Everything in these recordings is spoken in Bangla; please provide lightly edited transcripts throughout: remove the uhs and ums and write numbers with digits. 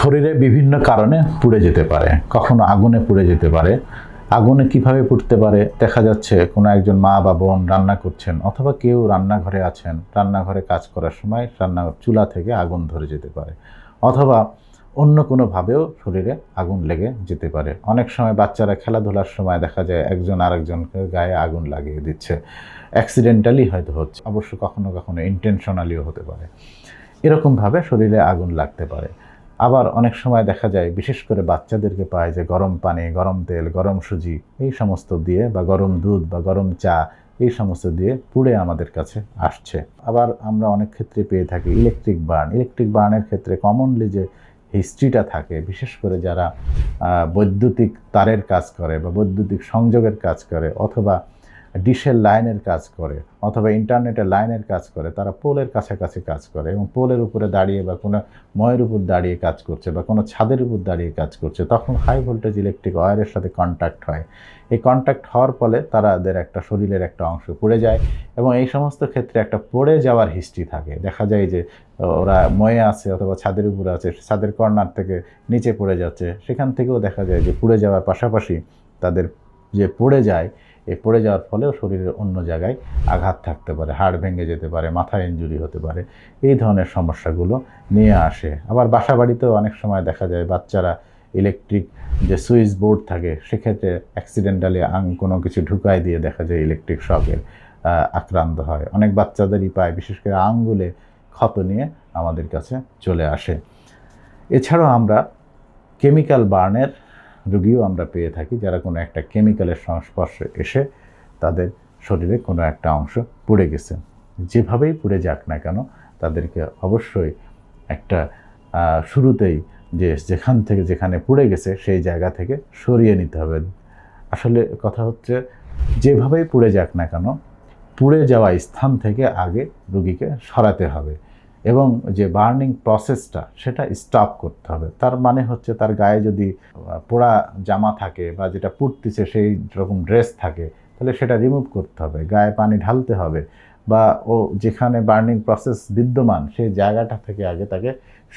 শরীরে বিভিন্ন কারণে পুড়ে যেতে পারে, কখনো আগুনে পুড়ে যেতে পারে। আগুনে কিভাবে পুড়তে পারে? দেখা যাচ্ছে কোনো একজন মা বা বোন রান্না করছেন, অথবা কেউ রান্নাঘরে আছেন, রান্নাঘরে কাজ করার সময় রান্নাঘর চুলা থেকে আগুন ধরে যেতে পারে, অথবা অন্য কোনোভাবেও শরীরে আগুন লেগে যেতে পারে। অনেক সময় বাচ্চারা খেলাধুলার সময় দেখা যায় একজন আরেকজনকে গায়ে আগুন লাগিয়ে দিচ্ছে, অ্যাক্সিডেন্টালি হয়তো হচ্ছে, অবশ্য কখনো কখনো ইন্টেনশনালিও হতে পারে। এরকমভাবে শরীরে আগুন লাগতে পারে। আবার অনেক সময় দেখা যায়, বিশেষ করে বাচ্চাদেরকে পায় যে গরম পানি, গরম তেল, গরম সুজি এই সমস্ত দিয়ে, বা গরম দুধ বা গরম চা এই সমস্ত দিয়ে পুড়ে আমাদের কাছে আসছে। আবার আমরা অনেক ক্ষেত্রে পেয়ে থাকি ইলেকট্রিক বার্ন। ইলেকট্রিক বার্নের ক্ষেত্রে কমনলি যে হিস্ট্রিটা থাকে, বিশেষ করে যারা বৈদ্যুতিক তারের কাজ করে বা বৈদ্যুতিক সংযোগের কাজ করে, অথবা ডিশের লাইনের কাজ করে, অথবা ইন্টারনেটের লাইনের কাজ করে, তারা পোলের কাছাকাছি কাজ করে এবং পোলের উপরে দাঁড়িয়ে বা কোনো ময়ের উপর দাঁড়িয়ে কাজ করছে বা কোনো ছাদের উপর দাঁড়িয়ে কাজ করছে, তখন হাই ভোল্টেজ ইলেকট্রিক ওয়্যারের সাথে কন্ট্যাক্ট হয়। এই কন্ট্যাক্ট হওয়ার ফলে তাদের একটা শরীরের একটা অংশ পুড়ে যায়, এবং এই সমস্ত ক্ষেত্রে একটা পড়ে যাওয়ার হিস্ট্রি থাকে। দেখা যায় যে ওরা ময়ে আছে অথবা ছাদের উপরে আছে, ছাদের কর্নার থেকে নিচে পড়ে যাচ্ছে, সেখান থেকেও দেখা যায় যে পুড়ে যাওয়ার পাশাপাশি তাদের যে পড়ে যায়, এই পড়ে যাওয়ার ফলেও শরীরের অন্য জায়গায় আঘাত থাকতে পারে, হাড় ভেঙে যেতে পারে, মাথায় ইনজুরি হতে পারে, এই ধরনের সমস্যাগুলো নিয়ে আসে। আবার বাসা বাড়িতেও অনেক সময় দেখা যায় বাচ্চারা ইলেকট্রিক যে সুইচ বোর্ড থাকে, সেক্ষেত্রে অ্যাক্সিডেন্টালি কোনো কিছু ঢুকায় দিয়ে দেখা যায় ইলেকট্রিক শকের আক্রান্ত হয়। অনেক বাচ্চাদেরই পায়, বিশেষ করে আঙ্গুলে ক্ষত নিয়ে আমাদের কাছে চলে আসে। এছাড়াও আমরা কেমিক্যাল বার্নের রোগীও আমরা পেয়ে থাকি, যারা কোনো একটা কেমিক্যালের সংস্পর্শে এসে তাদের শরীরে কোনো একটা অংশ পুড়ে গেছে। যেভাবেই পুড়ে যাক না কেন, তাদেরকে অবশ্যই একটা শুরুতেই যেখান থেকে যেখানে পুড়ে গেছে সেই জায়গা থেকে সরিয়ে নিতে হবে। আসলে কথা হচ্ছে, যেভাবেই পুড়ে যাক না কেন, পুড়ে যাওয়া স্থান থেকে আগে রোগীকে সরাতে হবে, এবং যে বার্নিং প্রসেসটা সেটা স্টপ করতে হবে। তার মানে হচ্ছে, তার গায়ে যদি পোড়া জামা থাকে বা যেটা পুড়তেছে সেই রকম ড্রেস থাকে, তাহলে সেটা রিমুভ করতে হবে, গায়ে পানি ঢালতে হবে, বা ও যেখানে বার্নিং প্রসেস বিদ্যমান সেই জায়গাটা থেকে আগে তাকে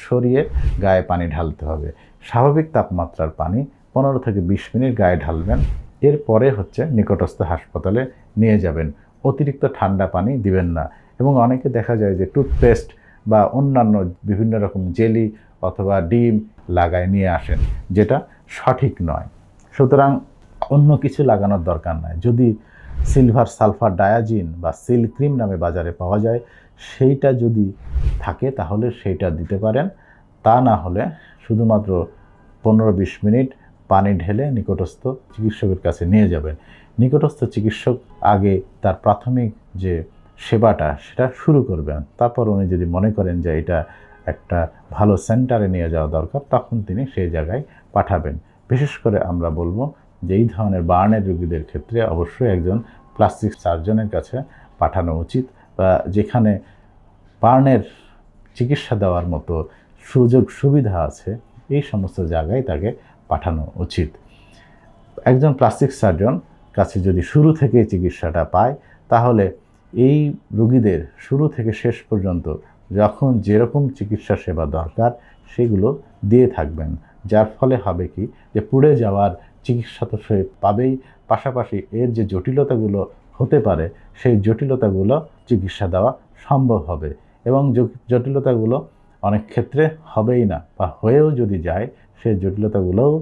সরিয়ে গায়ে পানি ঢালতে হবে। স্বাভাবিক তাপমাত্রার পানি 15 থেকে 20 মিনিট গায়ে ঢালবেন, এরপরে হচ্ছে নিকটস্থ হাসপাতালে নিয়ে যাবেন। অতিরিক্ত ঠান্ডা পানি দিবেন না। এবং অনেকে দেখা যায় যে টুথপেস্ট বা অন্যান্য বিভিন্ন রকম জেলি অথবা ডিম লাগায় নিয়ে আসেন, যেটা সঠিক নয়। সুতরাং অন্য কিছু লাগানোর দরকার নাই। যদি সিলভার সালফার ডায়াজিন বা সিল ক্রিম নামে বাজারে পাওয়া যায়, সেইটা যদি থাকে তাহলে সেইটা দিতে পারেন। তা না হলে শুধুমাত্র 15-20 মিনিট পানি ঢেলে নিকটস্থ চিকিৎসকের কাছে নিয়ে যাবেন। নিকটস্থ চিকিৎসক আগে তার প্রাথমিক যে সেবাটা সেটা শুরু করবেন। তারপর উনি যদি মনে করেন যে এটা একটা ভালো সেন্টারে নিয়ে যাওয়া দরকার, তখন তিনি সেই জায়গায় পাঠাবেন। বিশেষ করে আমরা বলবো যে এই ধরনের বার্নের রোগীদের ক্ষেত্রে অবশ্যই একজন প্লাস্টিক সার্জনের কাছে পাঠানো উচিত, বা যেখানে বার্নের চিকিৎসা দেওয়ার মতো সুযোগ সুবিধা আছে এই সমস্ত জায়গায় তাকে পাঠানো উচিত। একজন প্লাস্টিক সার্জন কাছে যদি শুরু থেকে চিকিৎসাটা পায়, তাহলে এই রোগীদের শুরু থেকে শেষ পর্যন্ত যখন যেরকম চিকিৎসা সেবা দরকার সেগুলো দিয়ে থাকবেন। যার ফলে হবে কি, যে পুড়ে যাওয়ার চিকিৎসা তো সে পাবেই, পাশাপাশি এর যে জটিলতাগুলো হতে পারে সেই জটিলতাগুলো চিকিৎসা দেওয়া সম্ভব হবে, এবং জটিলতাগুলো অনেক ক্ষেত্রে হবেই না, বা হয়েও যদি যায় সেই জটিলতাগুলোও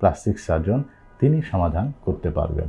প্লাস্টিক সার্জন তিনি সমাধান করতে পারবেন।